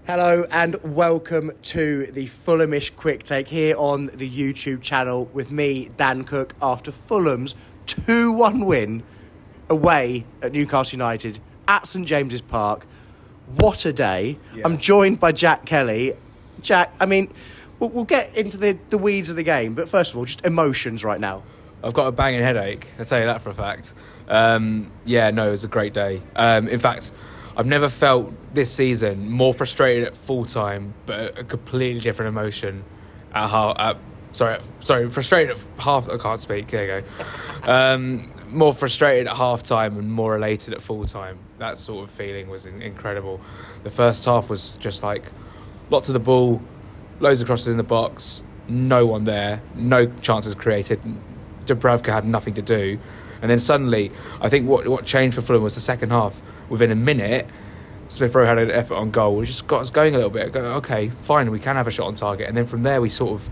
Hello and welcome to the Fulhamish Quick Take here on the YouTube channel with me, Dan Cook, after Fulham's 2-1 win away at Newcastle United at St James's Park. What a day. Yeah. I'm joined by Jack Kelly. Jack, I mean, we'll get into the weeds of the game, but first of all, just emotions right now. I've got a banging headache, I'll tell you that for a fact. It was a great day. In fact, I've never felt this season more frustrated at full time, but a completely different emotion at half. Frustrated at half. I can't speak. There you go. More frustrated at half time and more elated at full time. That sort of feeling was incredible. The first half was just like lots of the ball, loads of crosses in the box, no one there, no chances created. Dubravka had nothing to do, and then suddenly, I think what changed for Fulham was the second half. Within a minute, Smith Rowe had an effort on goal, which just got us going a little bit. Okay, fine, we can have a shot on target. And then from there, it was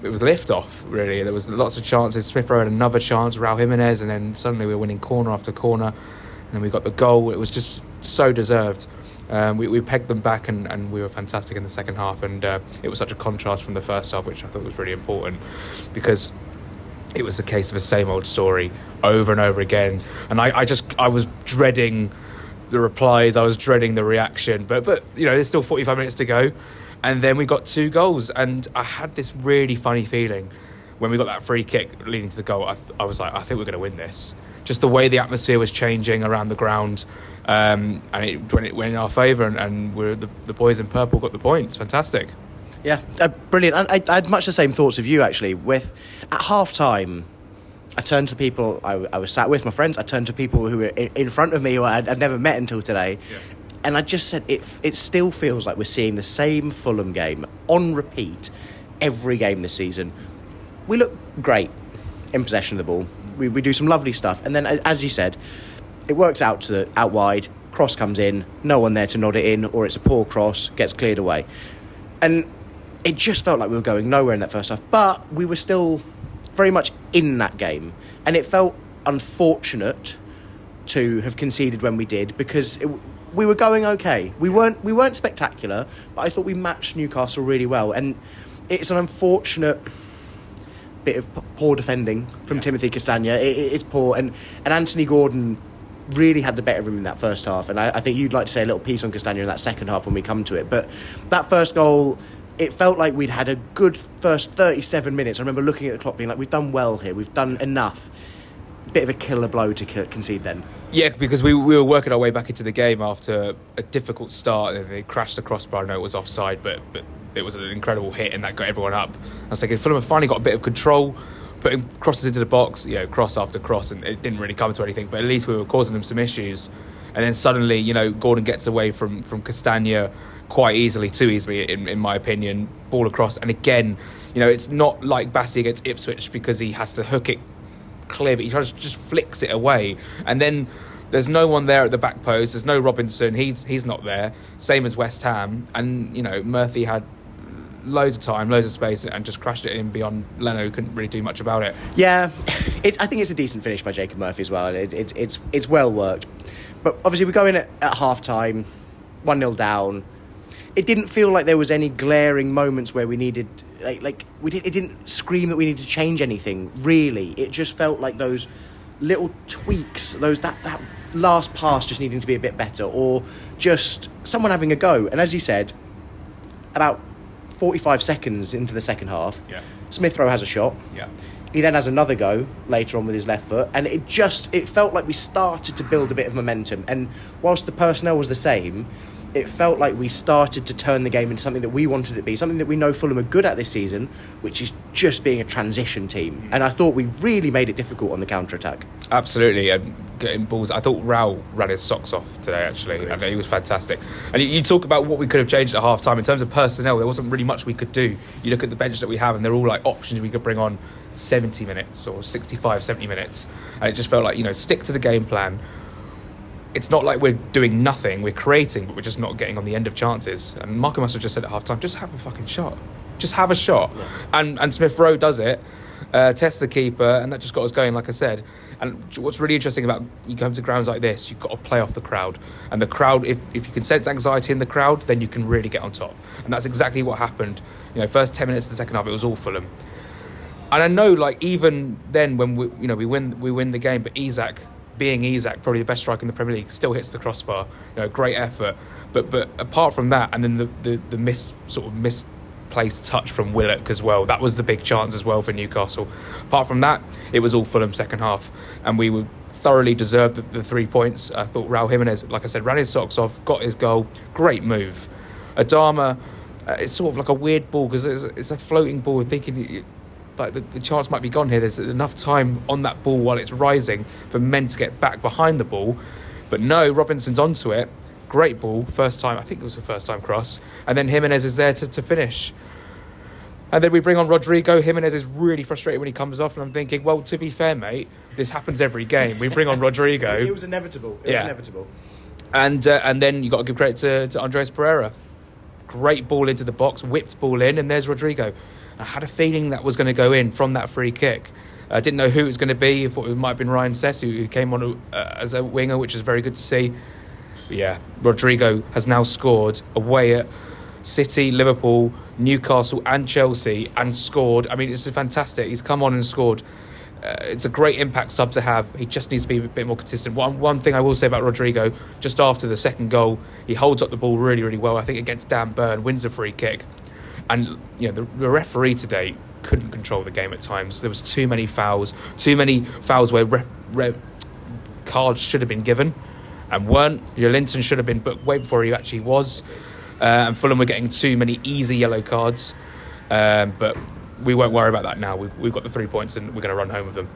lift-off, really. There was lots of chances. Smith Rowe had another chance, Raul Jimenez, and then suddenly we were winning corner after corner. And then we got the goal. It was just so deserved. We pegged them back and we were fantastic in the second half. And it was such a contrast from the first half, which I thought was really important because it was a case of the same old story over and over again. And I was dreading the replies. I was dreading the reaction. But you know, there's still 45 minutes to go. And then we got 2 goals. And I had this really funny feeling when we got that free kick leading to the goal. I was like, I think we're going to win this. Just the way the atmosphere was changing around the ground. And it went in our favour. And we're the boys in purple got the points. Fantastic. Yeah, brilliant. And I had much the same thoughts of you, actually. At half-time, I turned to people I was sat with, my friends. I turned to people who were in front of me who I'd never met until today. Yeah. And I just said, it still feels like we're seeing the same Fulham game on repeat every game this season. We look great in possession of the ball. We do some lovely stuff. And then, as you said, it works out wide, cross comes in, no one there to nod it in, or it's a poor cross, gets cleared away. And it just felt like we were going nowhere in that first half, but we were still very much in that game. And it felt unfortunate to have conceded when we did because we were going okay. We weren't spectacular, but I thought we matched Newcastle really well. And it's an unfortunate bit of poor defending from Timothy Castagna. It is poor. And Anthony Gordon really had the better of him in that first half. And I think you'd like to say a little piece on Castagna in that second half when we come to it. But that first goal, it felt like we'd had a good first 37 minutes. I remember looking at the clock being like, we've done well here. We've done enough. Bit of a killer blow to concede then. Yeah, because we were working our way back into the game after a difficult start. And they crashed the crossbar. I know it was offside, but it was an incredible hit and that got everyone up. I was thinking, Fulham have finally got a bit of control, putting crosses into the box, cross after cross, and it didn't really come to anything. But at least we were causing them some issues. And then suddenly, Gordon gets away from Castagna quite easily, too easily, in my opinion. Ball across, and again, it's not like Bassey against Ipswich because he has to hook it clear, but he just flicks it away. And then there's no one there at the back post. There's no Robinson. He's not there. Same as West Ham. And Murphy had loads of time, loads of space, and just crashed it in beyond Leno, who couldn't really do much about it. Yeah, I think it's a decent finish by Jacob Murphy as well. It's well worked. But obviously we go in at half-time, 1-0 down. It didn't feel like there was any glaring moments where we needed... It didn't scream that we needed to change anything, really. It just felt like those little tweaks, that last pass just needing to be a bit better, or just someone having a go. And as you said, about 45 seconds into the second half, Smith Rowe has a shot. Yeah. He then has another go later on with his left foot, and it felt like we started to build a bit of momentum. And whilst the personnel was the same, it felt like we started to turn the game into something that we wanted it to be, something that we know Fulham are good at this season, which is just being a transition team. And I thought we really made it difficult on the counter-attack. Absolutely, and getting balls. I thought Raul ran his socks off today, actually. Really? And he was fantastic. And you talk about what we could have changed at half-time. In terms of personnel, there wasn't really much we could do. You look at the bench that we have, and they're all like options we could bring on 70 minutes or 65, 70 minutes. And it just felt like, stick to the game plan. It's not like we're doing nothing, we're creating, but we're just not getting on the end of chances. And Marco must have just said at half-time, just have a fucking shot. Just have a shot. Yeah. And Smith Rowe does it. test the keeper, and that just got us going, like I said. And what's really interesting about you come to grounds like this, you've got to play off the crowd. And the crowd, if you can sense anxiety in the crowd, then you can really get on top. And that's exactly what happened. First 10 minutes of the second half, it was all Fulham. And I know, even then, when we win the game, but Isak, probably the best striker in the Premier League, still hits the crossbar. Great effort. But apart from that, and then the misplaced touch from Willock as well, that was the big chance as well for Newcastle. Apart from that, it was all Fulham second half, and we would thoroughly deserve the 3 points. I thought Raul Jimenez, like I said, ran his socks off, got his goal, great move. Adama, it's sort of like a weird ball because it's a floating ball, thinking the chance might be gone here. There's enough time on that ball while it's rising for men to get back behind the ball, but no, Robinson's onto it. Great ball, first time, I think it was the first time cross, and then Jimenez is there to finish. And then we bring on Rodrigo. Jimenez is really frustrated when he comes off, and I'm thinking, well, to be fair, mate, this happens every game. We bring on Rodrigo. It was inevitable. It was inevitable. And then you got to give credit to Andres Pereira. Great ball into the box, whipped ball in, and there's Rodrigo. I had a feeling that was going to go in from that free kick. I didn't know who it was going to be. I thought it might have been Ryan Sess, who came on as a winger, which is very good to see. But yeah, Rodrigo has now scored away at City, Liverpool, Newcastle and Chelsea, and scored. I mean, it's fantastic. He's come on and scored. It's a great impact sub to have. He just needs to be a bit more consistent. One thing I will say about Rodrigo, just after the second goal, he holds up the ball really, really well. I think against Dan Burn, wins a free kick. And the referee today couldn't control the game at times. There was too many fouls where cards should have been given and weren't. Joelinton should have been booked way before he actually was. And Fulham were getting too many easy yellow cards. But we won't worry about that now. We've got the 3 points and we're going to run home with them.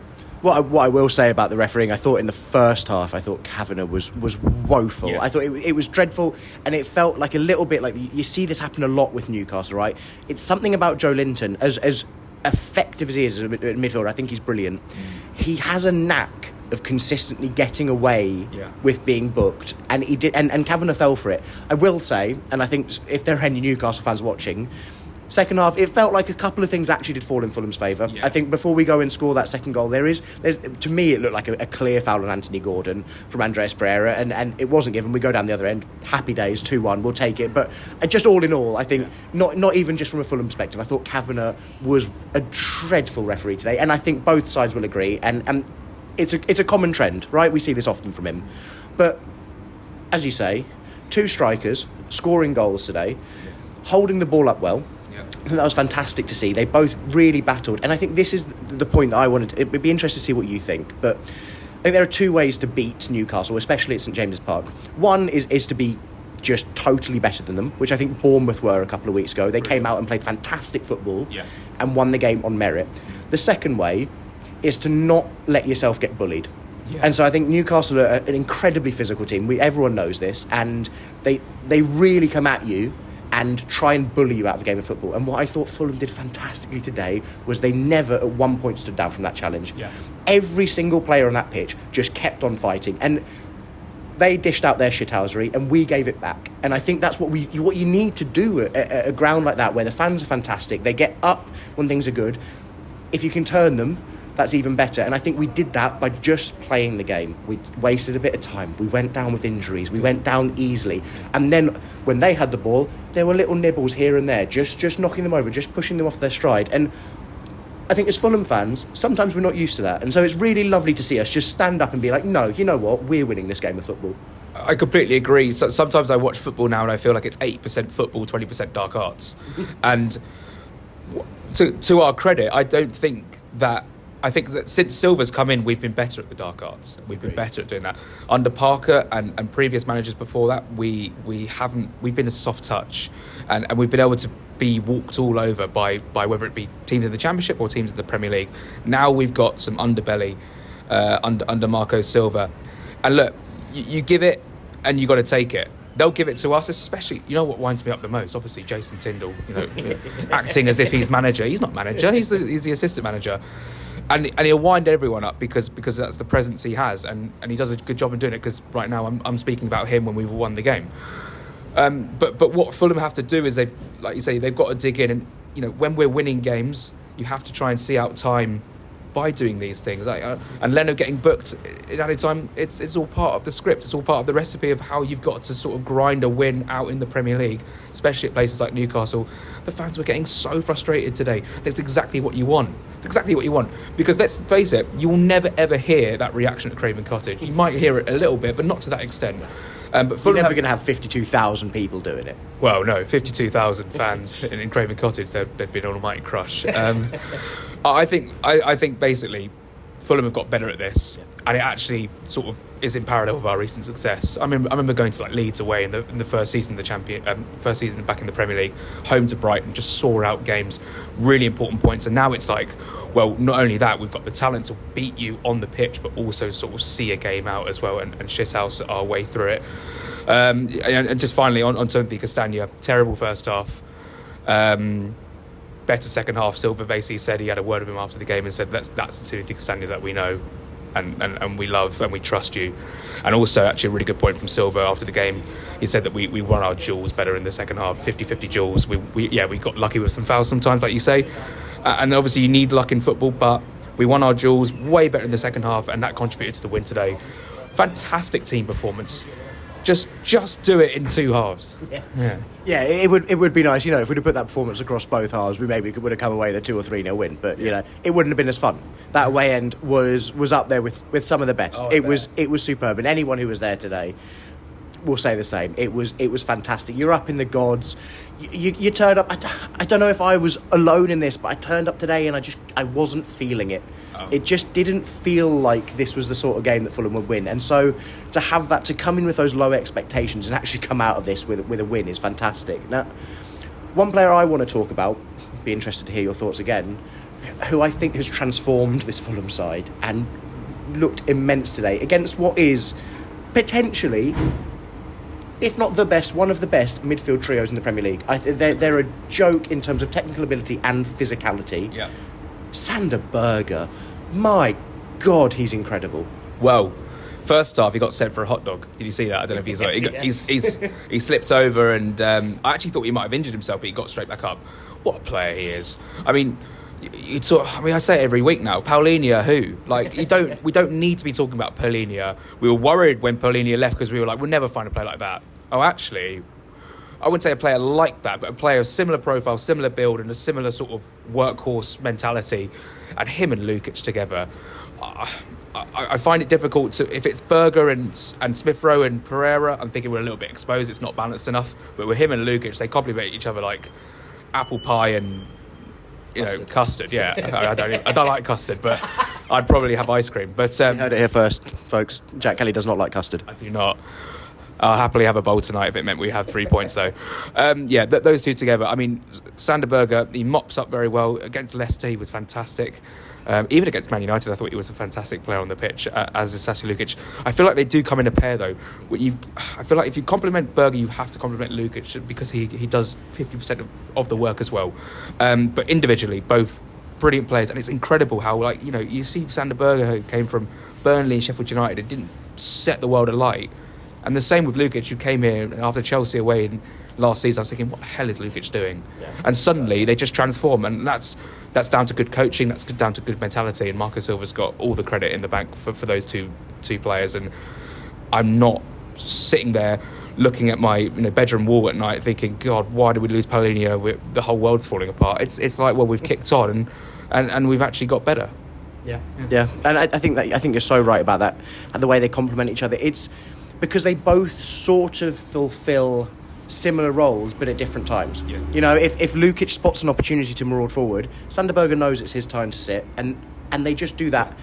What I will say about the refereeing, I thought in the first half, Kavanagh was woeful. Yeah. I thought it was dreadful, and it felt like a little bit like you see this happen a lot with Newcastle, right? It's something about Joelinton, as effective as he is as a midfielder. I think he's brilliant. He has a knack of consistently getting away with being booked, and he did. And Kavanagh fell for it. I will say, and I think if there are any Newcastle fans watching, second half, it felt like a couple of things actually did fall in Fulham's favour. Yeah. I think before we go and score that second goal, there's to me it looked like a clear foul on Anthony Gordon from Andres Pereira, and it wasn't given. We go down the other end, happy days, 2-1, we'll take it. But just all in all, I think not even just from a Fulham perspective, I thought Kavanagh was a dreadful referee today, and I think both sides will agree. And it's a common trend, right? We see this often from him. But as you say, two strikers scoring goals today, holding the ball up well. I think that was fantastic to see. They both really battled, and I think this is the point that I wanted. It'd be interesting to see what you think, but I think there are two ways to beat Newcastle, especially at St James's Park. One is to be just totally better than them, which I think Bournemouth were a couple of weeks ago. They came out and played fantastic football and won the game on merit. The second way is to not let yourself get bullied. Yeah. And so I think Newcastle are an incredibly physical team. Everyone knows this, and they really come at you and try and bully you out of a game of football. And what I thought Fulham did fantastically today was they never at one point stood down from that challenge. Yeah. Every single player on that pitch just kept on fighting, and they dished out their shithousery and we gave it back. And I think that's what you need to do at a ground like that, where the fans are fantastic, they get up when things are good. If you can turn them, that's even better. And I think we did that by just playing the game. We wasted a bit of time. We went down with injuries. We went down easily. And then when they had the ball, there were little nibbles here and there, just knocking them over, just pushing them off their stride. And I think as Fulham fans, sometimes we're not used to that. And so it's really lovely to see us just stand up and be like, no, you know what? We're winning this game of football. I completely agree. So sometimes I watch football now and I feel like it's 80% football, 20% dark arts. And to our credit, I think that since Silva's come in, we've been better at the dark arts. We've been better at doing that. Under Parker and previous managers before that, we've been a soft touch, and we've been able to be walked all over by whether it be teams in the Championship or teams in the Premier League. Now we've got some underbelly under Marco Silva, and look, you give it and you got to take it. They'll give it to us, especially, you know what winds me up the most? Obviously, Jason Tindall, acting as if he's manager. He's not manager, he's the assistant manager. And he'll wind everyone up because that's the presence he has, and he does a good job in doing it, because right now I'm speaking about him when we've won the game. But what Fulham have to do is, like you say, they've got to dig in, and when we're winning games, you have to try and see out time by doing these things. And Leno getting booked in added time, it's all part of the script. It's all part of the recipe of how you've got to sort of grind a win out in the Premier League, especially at places like Newcastle. The fans were getting so frustrated today. That's exactly what you want. It's exactly what you want. Because let's face it, you will never ever hear that reaction at Craven Cottage. You might hear it a little bit, but not to that extent. But You're never going to have 52,000 people doing it. Well, no, 52,000 fans in Craven Cottage. They'd been an almighty crush. I think basically Fulham have got better at this, and it actually sort of is in parallel with our recent success. I remember going to like Leeds away in the first season of the first season back in the Premier League, home to Brighton, just saw out games, really important points. And now it's like, well, not only that, we've got the talent to beat you on the pitch, but also sort of see a game out as well and shithouse our way through it. And just finally on Timothy Castagna, terrible first half. Better second half. Silva basically said, he had a word with him after the game and said that's the Timothy Castagna that we know and we love and we trust you. And also actually a really good point from Silva after the game. He said that we won our duels better in the second half, 50-50 duels. We got lucky with some fouls sometimes, like you say, and obviously you need luck in football, but we won our duels way better in the second half, and that contributed to the win today. Fantastic team performance. Just do it in two halves. Yeah, it would be nice, if we'd have put that performance across both halves, we maybe would have come away with a 2 or 3-0 win. But it wouldn't have been as fun. That away end was up there with some of the best. It was superb, and anyone who was there today will say the same. It was fantastic. You're up in the gods. You turned up. I don't know if I was alone in this, but I turned up today and I wasn't feeling it. It just didn't feel like this was the sort of game that Fulham would win. And so to have that, to come in with those low expectations and actually come out of this with a win is fantastic. Now, one player I want to talk about, be interested to hear your thoughts again, who I think has transformed this Fulham side and looked immense today against what is potentially, if not the best, one of the best midfield trios in the Premier League. They're a joke in terms of technical ability and physicality. Yeah. Sander Berge, my God, he's incredible. Well, first half he got sent for a hot dog. Did you see that? I don't know if he slipped over, and I actually thought he might have injured himself, but he got straight back up. What a player he is! I mean, I say it every week now. Paulinho, who? We don't need to be talking about Paulinho. We were worried when Paulinho left because we were like, we'll never find a player like that. Oh, actually, I wouldn't say a player like that, but a player of similar profile, similar build, and a similar sort of workhorse mentality. And him and Lukic together, I find it difficult to, if it's Berger and Smith Rowe and Pereira, I'm thinking we're a little bit exposed, it's not balanced enough. But with him and Lukic, they complement each other like apple pie and custard. Yeah, I don't like custard, but I'd probably have ice cream. But you heard it here first, folks. Jack Kelly does not like custard. I do not. I'll happily have a bowl tonight if it meant we have 3 points, though. Those two together. I mean, Sander Berge, he mops up very well. Against Leicester, he was fantastic. Even against Man United, I thought he was a fantastic player on the pitch, as is Sasha Lukic. I feel like they do come in a pair, though. I feel like if you compliment Berge, you have to compliment Lukic because he does 50% of the work as well. But individually, both brilliant players. And it's incredible how, you see Sander Berge, who came from Burnley and Sheffield United, and didn't set the world alight. And the same with Lukic, who came here after Chelsea away in last season. I was thinking, what the hell is Lukic doing? Yeah. And suddenly they just transform, and that's down to good coaching, that's down to good mentality. And Marco Silva's got all the credit in the bank for those two players. And I'm not sitting there looking at my bedroom wall at night thinking, God, why did we lose Paulinho? The whole world's falling apart. It's like, well, we've kicked on and we've actually got better. Yeah. And I think you're so right about that, and the way they complement each other. It's because they both sort of fulfill similar roles, but at different times. Yeah. If Lukic spots an opportunity to maraud forward, Sander Berge knows it's his time to sit, and they just do that.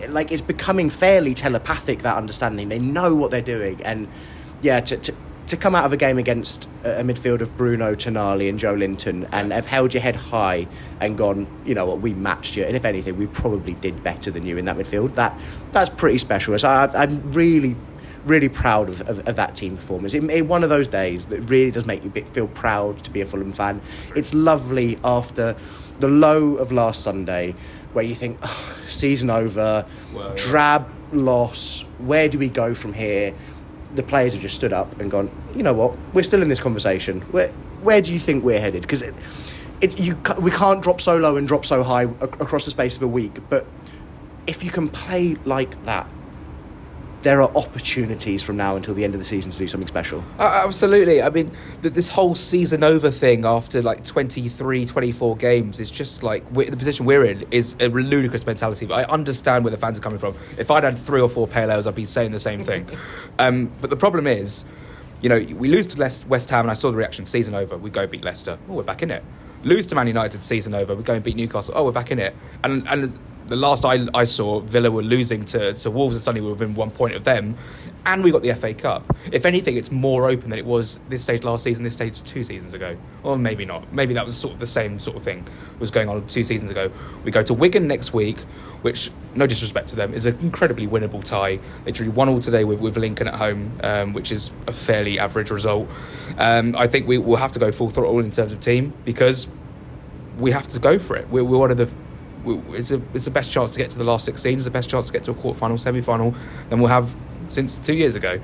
Like, it's becoming fairly telepathic, that understanding. They know what they're doing, and to come out of a game against a midfield of Bruno, Tonali and Joe Linton and have held your head high and gone, you know what, we matched you, and if anything, we probably did better than you in that midfield. That's pretty special. So I'm really proud of that team performance. It one of those days that really does make you feel proud to be a Fulham fan. It's lovely after the low of last Sunday, where you think, season over, drab loss, where do we go from here? The players have just stood up and gone, you know what, we're still in this conversation. Where do you think we're headed? Because we can't drop so low and drop so high across the space of a week, but if you can play like that, there are opportunities from now until the end of the season to do something special. Absolutely. I mean, this whole season over thing after like 23, 24 games is just like the position we're in is a ludicrous mentality. But I understand where the fans are coming from. If I'd had 3 or 4 pale ales, I'd be saying the same thing. But the problem is, we lose to West Ham, and I saw the reaction. Season over, we go beat Leicester. Oh, we're back in it. Lose to Man United, season over, we go and beat Newcastle. Oh, we're back in it. And the last I saw, Villa were losing to Wolves, and suddenly we were within 1 point of them, and we got the FA Cup. If anything, it's more open than it was this stage last season, this stage 2 seasons ago. Or maybe not. Maybe that was sort of the same sort of thing was going on 2 seasons ago. We go to Wigan next week, which, no disrespect to them, is an incredibly winnable tie. They drew 1-1 today with Lincoln at home, which is a fairly average result. I think we will have to go full throttle in terms of team, because we have to go for it. We're one of the... It's the best chance to get to the last 16. It's the best chance to get to a quarter-final, semi-final than we'll have since 2 years ago.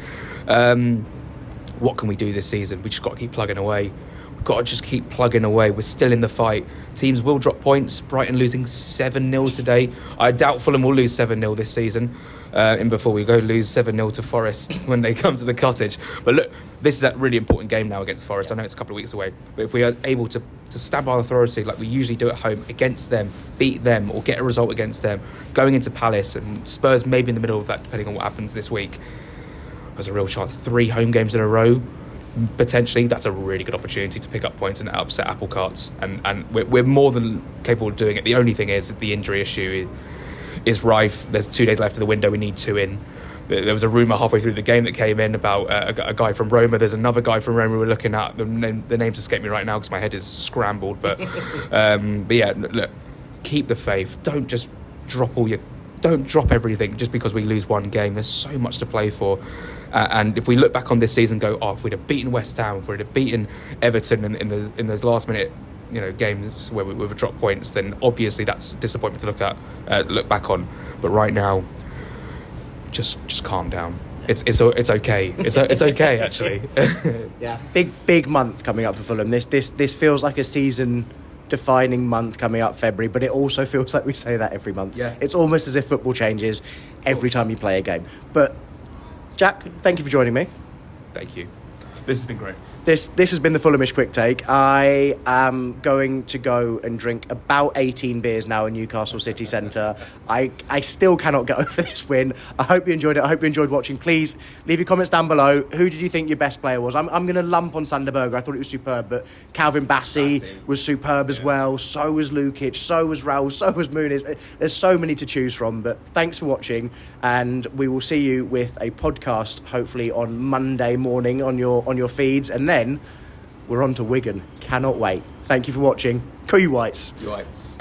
What can we do this season? We just got to keep plugging away. We've got to just keep plugging away. We're still in the fight. Teams will drop points. Brighton losing 7-0 today. I doubt Fulham will lose 7-0 this season. And before we go lose 7-0 to Forest when they come to the Cottage. But look, this is a really important game now against Forest. I know it's a couple of weeks away, but if we are able to stamp our authority like we usually do at home against them, beat them, or get a result against them, going into Palace, and Spurs maybe in the middle of that depending on what happens this week, there's a real chance. 3 home games in a row, potentially, that's a really good opportunity to pick up points and upset apple carts, and we're more than capable of doing it. The only thing is the injury issue is rife. There's 2 days left of the window. We need 2 in. There was a rumour halfway through the game that came in about a guy from Roma. There's another guy from Roma we're looking at. The names escape me right now because my head is scrambled. But yeah, look, keep the faith. Don't just don't drop everything just because we lose 1 game. There's so much to play for. And if we look back on this season, if we'd have beaten West Ham, if we'd have beaten Everton in those last minute games where we've dropped points, then obviously that's disappointment to look back on. But right now, just calm down. It's okay. It's okay actually. Yeah, big month coming up for Fulham. This feels like a season defining month coming up February, but it also feels like we say that every month. Yeah, it's almost as if football changes every time you play a game. But Jack, thank you for joining me. Thank you. This has been great. This has been the Fulhamish Quick Take. I am going to go and drink about 18 beers now in Newcastle City Centre. I still cannot get over this win. I hope you enjoyed it. I hope you enjoyed watching. Please leave your comments down below. Who did you think your best player was? I'm going to lump on Sander Berger. I thought it was superb, but Calvin Bassey was superb as well. So was Lukic. So was Raul. So was Muniz. There's so many to choose from. But thanks for watching, and we will see you with a podcast hopefully on Monday morning on your feeds, and then we're on to Wigan. Cannot wait. Thank you for watching. Go you Whites. You Whites.